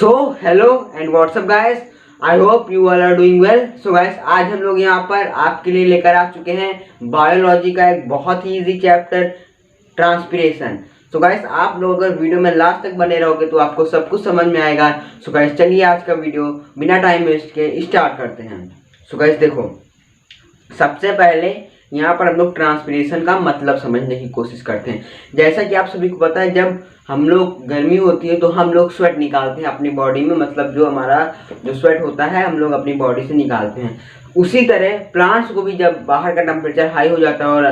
So hello and what's up guys, I hope you all are doing well. So guys, आज हम लोग यहाँ पर आपके लिए लेकर आ चुके हैं बायोलॉजी का एक बहुत ही easy chapter, transpiration. So guys, आप लोग अगर वीडियो में लास्ट तक बने रहोगे तो आपको सब कुछ समझ में आएगा। सो गाइस, चलिए आज का वीडियो बिना टाइम वेस्ट के स्टार्ट करते हैं। सो गाइस देखो, सबसे पहले यहाँ पर हम लोग ट्रांसपिरेशन का मतलब समझने की कोशिश करते हैं। जैसा कि आप सभी को पता है, जब हम लोग गर्मी होती है तो हम लोग स्वेट निकालते हैं अपनी बॉडी में, मतलब जो हमारा जो स्वेट होता है हम लोग अपनी बॉडी से निकालते हैं। उसी तरह प्लांट्स को भी जब बाहर का टेम्परेचर हाई हो जाता है और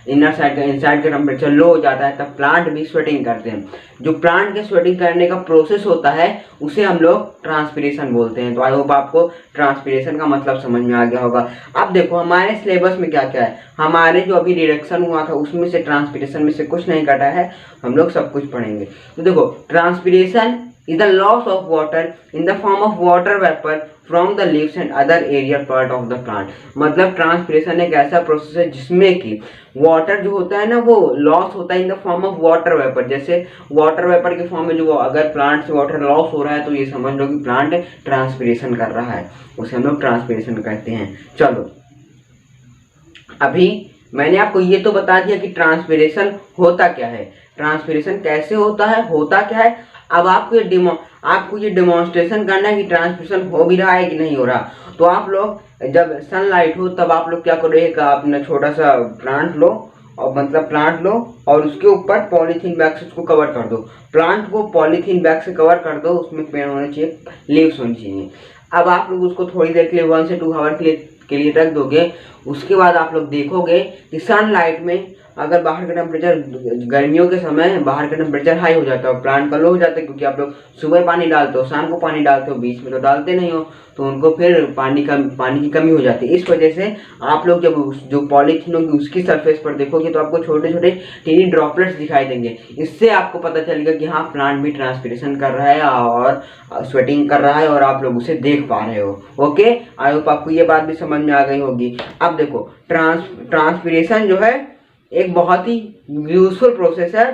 इनसाइड का टेम्परेचर लो हो जाता है, तब प्लांट भी स्वेटिंग करते हैं। जो प्लांट के स्वेटिंग करने का प्रोसेस होता है उसे हम लोग ट्रांसपिरेशन बोलते हैं। तो आई होप आपको ट्रांसपिरेशन का मतलब समझ में आ गया होगा। अब देखो हमारे सिलेबस में क्या क्या है। हमारे जो अभी रिडक्शन हुआ था उसमें से ट्रांसपिरेशन में से कुछ नहीं कटा है, हम लोग सब कुछ पढ़ेंगे। तो देखो, transpiration is the loss of water in the form of water vapor from the leaves and other aerial part of the plant। मतलब ट्रांसपिरेशन एक ऐसा प्रोसेस है जिसमें कि वाटर जो होता है ना, वो लॉस होता है in the form of water vapour. जैसे वाटर वेपर के फॉर्म में जो अगर प्लांट से वाटर लॉस हो रहा है तो ये समझ लो कि प्लांट ट्रांसपिरेशन कर रहा है, उसे हम लोग ट्रांसपिरेशन कहते हैं। चलो, अभी मैंने आपको ये तो बता दिया कि ट्रांसपिरेशन होता क्या है, ट्रांसपिरेशन कैसे होता है, होता क्या है। अब आपको ये डेमोन्स्ट्रेशन करना है कि ट्रांसपिरेशन हो भी रहा है कि नहीं हो रहा। तो आप लोग जब सनलाइट हो तब आप लोग क्या करो, एक अपना छोटा सा प्लांट लो और उसके ऊपर पॉलीथीन बैग से उसको कवर कर दो। प्लांट को पॉलीथीन बैग से कवर कर दो, उसमें पेड़ होने चाहिए, लीव्स होनी चाहिए। अब आप लोग उसको थोड़ी देर के लिए 1 से 2 आवर के लिए रख दोगे। उसके बाद आप लोग देखोगे कि सनलाइट में अगर बाहर का टेम्परेचर, गर्मियों के समय बाहर का टेम्परेचर हाई हो जाता है और प्लांट का लो हो जाता है, क्योंकि आप लोग सुबह पानी डालते हो, शाम को पानी डालते हो, बीच में तो डालते नहीं हो, तो उनको फिर पानी की कमी हो जाती है। इस वजह से आप लोग जब जो पॉलीथीन होगी उसकी सरफेस पर देखोगे तो आपको छोटे छोटे टीनी ड्रॉपलेट्स दिखाई देंगे। इससे आपको पता चलेगा कि हाँ, प्लांट भी ट्रांसपिरेशन कर रहा है और स्वेटिंग कर रहा है और आप लोग उसे देख पा रहे हो। ओके, आई होप आपको ये बात भी समझ में आ गई होगी। अब देखो, ट्रांसपिरेशन जो है एक बहुत ही यूजफुल प्रोसेस है।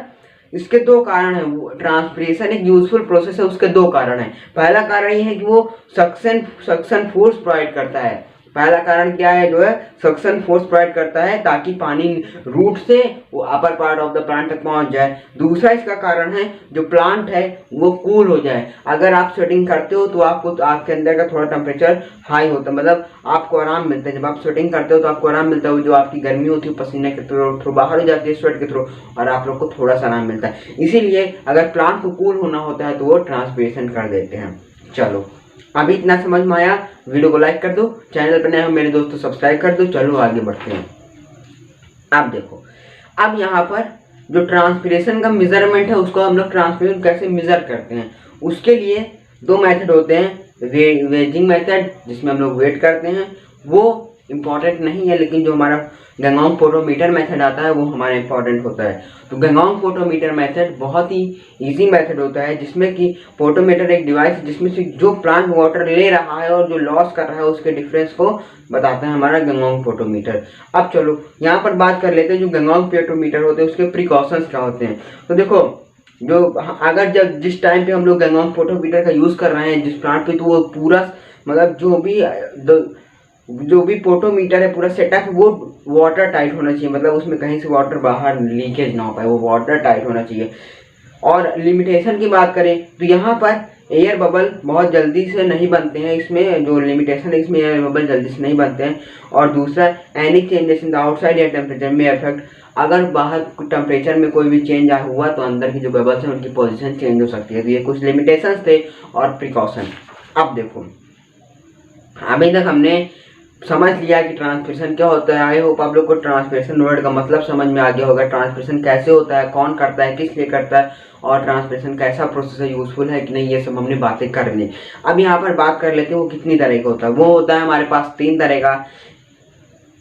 इसके 2 कारण हैं। ट्रांसपिरेशन एक यूजफुल प्रोसेस है, उसके 2 कारण हैं। पहला कारण ये है कि वो सक्शन फोर्स प्रोवाइड करता है। पहला कारण क्या है, जो है सक्शन फोर्स प्रोवाइड करता है ताकि पानी रूट से वो upper part of the plant तक पहुंच जाए। दूसरा इसका कारण है, जो प्लांट है वो कूल हो जाए। अगर आप स्वेटिंग करते हो तो आपके अंदर का थोड़ा टेम्परेचर हाई होता है, मतलब आपको आराम मिलता है। जब आप स्वेटिंग करते हो तो आपको आराम मिलता है, जो आपकी गर्मी होती है पसीने के थ्रू बाहर हो जाती है स्वेट के थ्रू, और आप लोग को थोड़ा सा आराम मिलता है। इसीलिए अगर प्लांट को कूल होना होता है तो वो ट्रांसपिरेशन कर देते हैं। चलो, अभी इतना समझ में आया, वीडियो को लाइक कर दो, चैनल पर नए हो मेरे दोस्तों सब्सक्राइब कर दो। चलो आगे बढ़ते हैं। अब देखो, अब यहाँ पर जो ट्रांसपिरेशन का मेजरमेंट है उसको हम लोग ट्रांसपिरेशन कैसे मेजर करते हैं, उसके लिए 2 मेथड होते हैं। वेजिंग मेथड, जिसमें हम लोग वेट करते हैं, वो इम्पॉर्टेंट नहीं है, लेकिन जो हमारा गंगाओंग फोटोमीटर मेथड आता है वो हमारा इम्पॉर्टेंट होता है। तो गंगाओंग फोटोमीटर मेथड बहुत ही इजी मेथड होता है, जिसमें कि फोटोमीटर एक डिवाइस है जिसमें से जो प्लांट वाटर ले रहा है और जो लॉस कर रहा है उसके डिफरेंस को बताता है हमारा गंगाओंग फोटोमीटर। अब चलो यहाँ पर बात कर लेते हैं जो गंगाओंग फोटोमीटर होते हैं उसके प्रिकॉशंस क्या होते हैं। तो देखो, जो अगर जिस टाइम पे हम लोग गंगाओंग फोटोमीटर का यूज़ कर रहे हैं जिस प्लांट पे, तो वो पूरा मतलब जो भी फोटोमीटर है पूरा सेटअप वो वाटर टाइट होना चाहिए, मतलब उसमें कहीं से वाटर बाहर लीकेज ना हो पाए, वो वाटर टाइट होना चाहिए। और लिमिटेशन की बात करें तो यहाँ पर एयर बबल बहुत जल्दी से नहीं बनते हैं, इसमें जो लिमिटेशन है इसमें एयर बबल जल्दी से नहीं बनते हैं। और दूसरा, any changes in the outside air temperature में अफेक्ट, अगर बाहर टेम्परेचर में कोई भी चेंज हुआ तो अंदर की जो बबल्स हैं उनकी पोजीशन चेंज हो सकती है। तो ये कुछ लिमिटेशंस थे और प्रिकॉशन। अब देखो, अभी तक हमने समझ लिया कि ट्रांसपिरेशन क्या होता है। आई होप आप लोग को ट्रांसपिरेशन वर्ड का मतलब समझ में आ गया होगा। ट्रांसपिरेशन कैसे होता है, कौन करता है, किस लिए करता है, और ट्रांसपिरेशन कैसा प्रोसेस है, यूजफुल है कि नहीं, ये सब हमने बातें कर ली। अब यहाँ पर बात कर लेते हैं वो कितनी तरह का होता है। वो होता है हमारे पास 3 तरह का।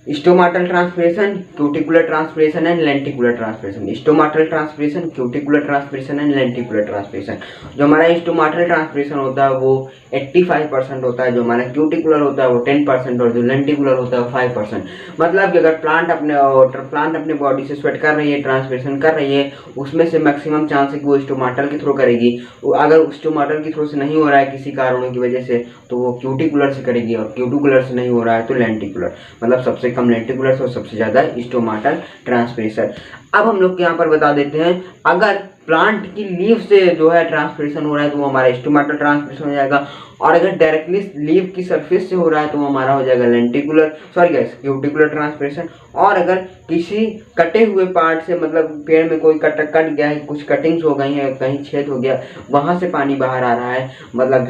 Stomatal transpiration, cuticular transpiration and lenticular transpiration. Stomatal transpiration, cuticular transpiration and lenticular transpiration. जो हमारा स्टोमाटल ट्रांसपिरेशन होता है वो 85% होता है, जो हमारा क्यूटिकुलर होता है वो 10% और जो लेंटिकुलर होता है वो 5%। मतलब कि अगर प्लांट अपने बॉडी से स्वेट कर रही है, ट्रांसपिरेशन कर रही है, उसमें से मैक्सिमम चांस है कि वो स्टोमाटल के थ्रू करेगी। अगर स्टोमाटल के थ्रू से नहीं हो रहा है किसी कारणों की वजह से तो वो क्यूटिकुलर से करेगी, और क्यूटिकुलर से नहीं हो रहा है तो लेंटिकुलर, मतलब सबसे कम लेंटिकुलर और सबसे ज्यादा स्टोमाटल ट्रांसपिरेशन। अब हम लोग यहाँ पर बता देते हैं, अगर प्लांट की लीव से जो है ट्रांसपिरेशन हो रहा है तो वो हमारा स्टोमाटल ट्रांसपिरेशन हो जाएगा, और अगर डायरेक्टली लीव की सरफेस से हो रहा है तो वो हमारा हो जाएगा क्यूटिकुलर ट्रांसपिरेशन। और अगर किसी कटे हुए पार्ट से, मतलब पेड़ में कोई कट गया है, कुछ कटिंग्स हो गई हैं, कहीं छेद हो गया, वहां से पानी बाहर आ रहा है, मतलब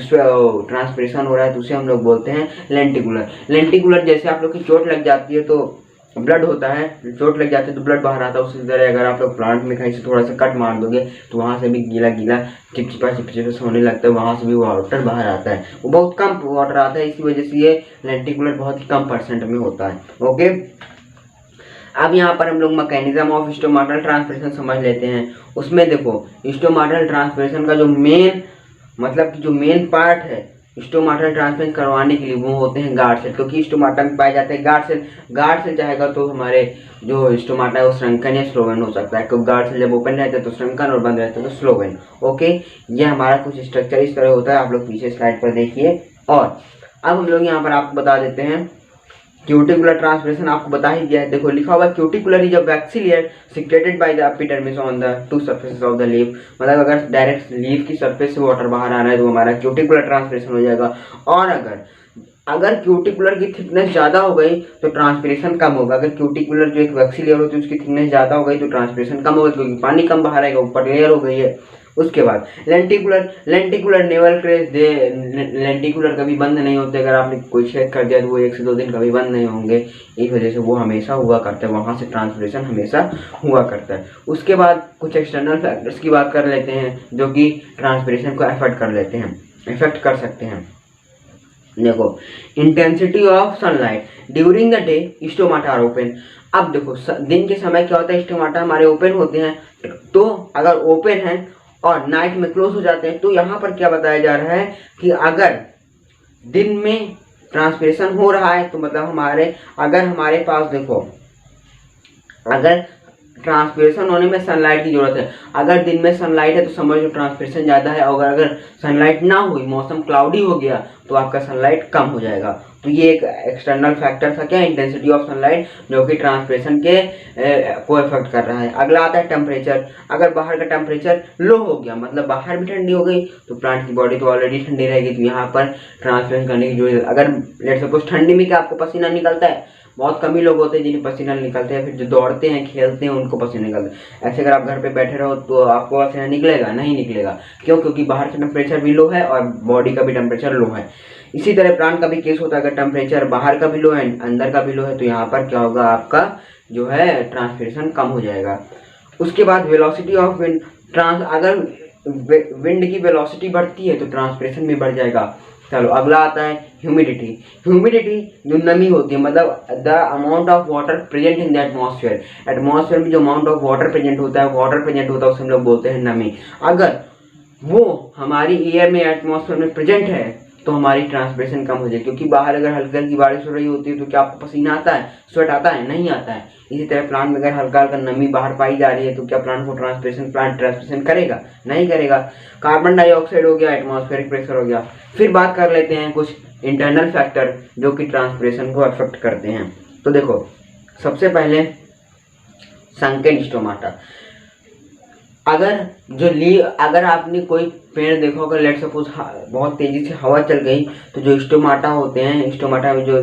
ट्रांसपिरेशन हो रहा है, तो उसे हम लोग बोलते हैं लेंटिकुलर। जैसे आप लोग की चोट लग जाती है तो ब्लड होता है, चोट लग जाती है तो ब्लड बाहर आता है, उसी तरह अगर आप लोग प्लांट में कहीं से थोड़ा सा कट मार दोगे तो वहां से भी गीला चिपचिपा होने लगता है, वहां से भी वाटर बाहर आता है, वो बहुत कम वाटर आता है, इसी वजह से ये लेंटिकुलर बहुत ही कम % में होता है। ओके, अब यहाँ पर हम लोग मैकेनिज्म ऑफ स्टोमाटल ट्रांसपिरेशन समझ लेते हैं। उसमें देखो, स्टोमाटल ट्रांसपिरेशन का जो मेन पार्ट है स्टोमाटल ट्रांसपिरेशन करवाने के लिए, वो होते हैं गार्ड सेल, क्योंकि स्टोमाटा में पाए जाते हैं गार्ड सेल चाहेगा तो हमारे जो स्टोमाटा है वो श्रंकन या स्लोवेन हो सकता है, क्योंकि गार्ड सेल जब ओपन रहता है तो श्रंकन और बंद रहता है तो स्लोवेन। ओके, ये हमारा कुछ स्ट्रक्चर इस तरह होता है, आप लोग पीछे स्लाइड पर देखिए। और अब हम लोग यहाँ पर आपको बता देते हैं क्यूटिकुलर ट्रांसपिरेशन, आपको बता ही दिया है, देखो लिखा हुआ cuticular is a waxy layer secreted by the epidermis on the two surfaces of the leaf. मतलब अगर डायरेक्ट लीफ की सरफेस से वाटर बाहर आ रहा है तो हमारा क्यूटिकुलर ट्रांसपिरेशन हो जाएगा। और अगर क्यूटिकुलर की थिकनेस ज़्यादा हो गई तो ट्रांसपिरेशन कम होगा। अगर क्यूटिकुलर जो एक वैक्सी लेयर होती है उसकी थिकनेस ज़्यादा हो गई तो ट्रांसपिरेशन कम होगा, क्योंकि पानी कम बाहर आएगा, ऊपर लेयर हो गई है। उसके बाद लेंटिकुलर नेवल क्रेज लेंटिकुलर कभी बंद नहीं होते, अगर आपने कोई छेद कर दिया तो वो 1 से 2 दिन कभी बंद नहीं होंगे, इस वजह से वो हमेशा हुआ करता है, वहाँ से ट्रांसपिरेशन हमेशा हुआ करता है। उसके बाद कुछ एक्सटर्नल फैक्टर्स की बात कर लेते हैं जो कि ट्रांसपिरेशन को इफेक्ट कर सकते हैं। देखो, intensity of sunlight during the day stomata are open. अब देखो, दिन के समय क्या होता है, स्टोमाटा हमारे ओपन होते हैं, तो अगर ओपन है और नाइट में क्लोज हो जाते हैं, तो यहाँ पर क्या बताया जा रहा है कि अगर दिन में ट्रांसपिरेशन हो रहा है तो मतलब अगर हमारे पास देखो, अगर ट्रांसपिरेशन होने में सनलाइट की जरूरत है, अगर दिन में सनलाइट है तो समझ लो ट्रांसपिरेशन ज़्यादा है, और अगर सनलाइट ना हुई, मौसम क्लाउडी हो गया तो आपका सनलाइट कम हो जाएगा। तो ये एक एक्सटर्नल फैक्टर था, क्या, इंटेंसिटी ऑफ सनलाइट, जो कि ट्रांसपिरेशन को इफेक्ट कर रहा है। अगला आता है टेम्परेचर। अगर बाहर का टेम्परेचर लो हो गया, मतलब बाहर भी ठंडी हो गई, तो प्लांट की बॉडी तो ऑलरेडी ठंडी रहेगी, तो यहाँ पर ट्रांसपिरेशन करने की जरूरत है। अगर लेट्स सपोज ठंडी में क्या आपको पसीना निकलता है, बहुत कम ही लोग होते हैं जिन्हें पसीना निकलते हैं, फिर जो दौड़ते हैं खेलते हैं उनको पसीना निकलता है। ऐसे अगर आप घर पे बैठे रहो तो आपको पसीना निकलेगा नहीं निकलेगा, क्यों, क्योंकि बाहर का टेम्परेचर भी लो है और बॉडी का भी टेम्परेचर लो है। इसी तरह प्लांट का भी केस होता है, अगर टेम्परेचर बाहर का भी लो है अंदर का भी लो है तो यहाँ पर क्या होगा, आपका जो है ट्रांसपिरेशन कम हो जाएगा। उसके बाद वेलोसिटी ऑफ विंड, अगर विंड की वेलोसिटी बढ़ती है तो ट्रांसपिरेशन भी बढ़ जाएगा। चलो अगला आता है ह्यूमिडिटी जो नमी होती है, मतलब the amount of water present in the atmosphere में जो अमाउंट ऑफ वाटर प्रेजेंट होता है उसे हम लोग बोलते हैं नमी। अगर वो हमारी एयर में एटमॉस्फेयर में प्रेजेंट है तो हमारी ट्रांसपिरेशन कम हो जाए, क्योंकि बाहर अगर हल्की हल्की बारिश हो रही होती है तो क्या आपको पसीना आता है, स्वेट आता है, नहीं आता है। इसी तरह प्लांट में अगर हल्का हल्का नमी बाहर पाई जा रही है तो क्या प्लांट ट्रांसपिरेशन करेगा, नहीं करेगा। कार्बन डाइऑक्साइड हो गया, एटमॉस्फेरिक प्रेशर हो गया। फिर बात कर लेते हैं कुछ इंटरनल फैक्टर जो कि ट्रांसपिरेशन को अफेक्ट करते हैं। तो देखो, सबसे पहले संकेन स्टोमाटा। अगर आपने कोई पेड़ देखा होगा, लेट सपोज बहुत तेजी से हवा चल गई तो जो स्टोमाटा होते हैं, स्टोमाटा में जो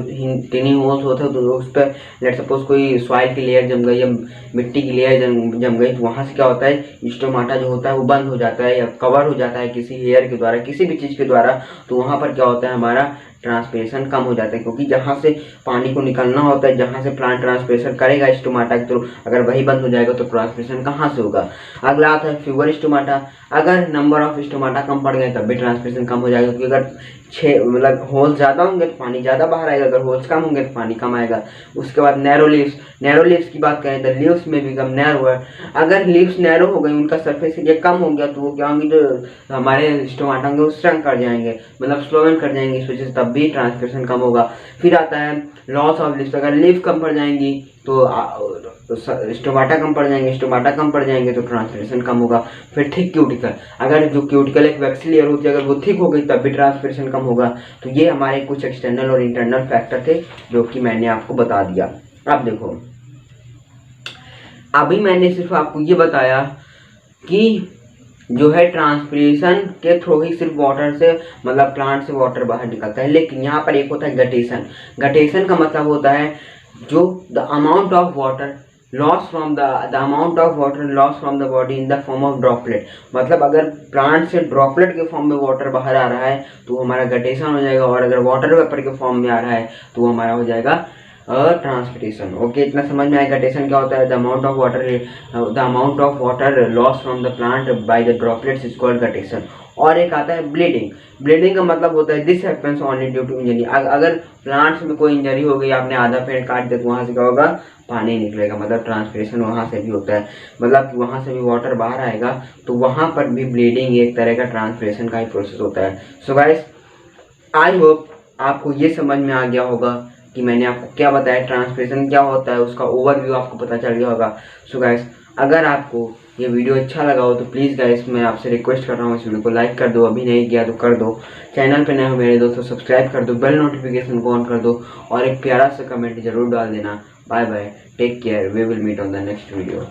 टिनी होल्स होते हैं तो उस पर लेट सपोज कोई सॉइल की लेयर जम गई या मिट्टी की लेयर जम गई, तो वहाँ से क्या होता है, स्टोमाटा जो होता है वो बंद हो जाता है या कवर हो जाता है किसी हेयर के द्वारा, किसी भी चीज़ के द्वारा। तो वहाँ पर क्या होता है, हमारा ट्रांसपिरेशन कम हो जाता है, क्योंकि जहाँ से पानी को निकलना होता है, जहाँ से प्लांट ट्रांसपिरेशन करेगा स्टोमाटा के थ्रू, अगर वही बंद हो जाएगा तो ट्रांसपिरेशन कहाँ से होगा। अगला आता है फीवर स्टोमाटा। अगर नंबर ऑफ स्टोमाटा कम पड़ गए तब भी ट्रांसपिरेशन कम हो जाएगा, क्योंकि अगर मतलब होल्स ज़्यादा होंगे तो पानी ज़्यादा बाहर आएगा, अगर होल्स कम होंगे तो पानी कम आएगा। उसके बाद नैरो लीव्स की बात करें तो लीव्स में भी कम नैरो है। अगर लीव्स नैरो हो गई, उनका सरफेस एरिया कम हो गया, तो वो क्या होंगे, जो हमारे स्टोमाटा होंगे वो श्रंक कर जाएंगे, मतलब स्लोवन कर जाएंगे, इस वजह से तब भी ट्रांसपिरेशन कम होगा। फिर आता है लॉस ऑफ लीव्स। अगर लीव कम पड़ जाएंगी तो स्टोमाटा कम पड़ जाएंगे, स्टोमाटा कम पड़ जाएंगे तो ट्रांसपिरेशन कम होगा। फिर थिक क्यूटिकल, अगर जो क्यूटिकल एक वैक्सी लेयर होती है अगर वो थिक हो गई तब भी ट्रांसपिरेशन कम होगा। तो ये हमारे कुछ एक्सटर्नल और इंटरनल फैक्टर थे जो कि मैंने आपको बता दिया। अब देखो, अभी मैंने सिर्फ आपको ये बताया कि जो है ट्रांसपिरेशन के थ्रू ही सिर्फ वाटर से, मतलब प्लांट से वाटर बाहर निकलता है, लेकिन यहाँ पर एक होता है गटेशन। गटेशन का मतलब होता है जो the amount of water loss from the amount of water loss from the body in the form of droplet. मतलब अगर प्लांट से ड्रॉपलेट के फॉर्म में वाटर बाहर आ रहा है तो हमारा गटेशन हो जाएगा, और अगर वाटर वेपर के फॉर्म में आ रहा है तो हमारा हो जाएगा ट्रांसपिरेशन। ओके, इतना समझ में आएगा। गटेशन क्या होता है? The amount of water loss from the plant by the droplets is called guttation. और एक आता है ब्लीडिंग। ब्लीडिंग का मतलब होता है this happens only due to injury. अगर प्लांट्स में कोई इंजरी हो गई, आपने आधा पेड़ काट दिया तो वहाँ से क्या होगा, पानी निकलेगा, मतलब ट्रांसपिरेशन वहाँ से भी होता है, मतलब कि वहाँ से भी वाटर बाहर आएगा, तो वहाँ पर भी ब्लीडिंग एक तरह का ट्रांसपिरेशन का ही प्रोसेस होता है। सो गाइस, आई होप आपको ये समझ में आ गया होगा कि मैंने आपको क्या बताया, ट्रांसपिरेशन क्या होता है, उसका ओवरव्यू आपको पता चल गया होगा। सो गाइस, अगर आपको ये वीडियो अच्छा लगा हो तो प्लीज़ गाइस मैं आपसे रिक्वेस्ट कर रहा हूँ, इस वीडियो को लाइक कर दो, अभी नहीं किया तो कर दो, चैनल पे नए हो मेरे दोस्तों सब्सक्राइब कर दो, बेल नोटिफिकेशन को ऑन कर दो, और एक प्यारा सा कमेंट जरूर डाल देना। Bye bye, take care, we will meet on the next video.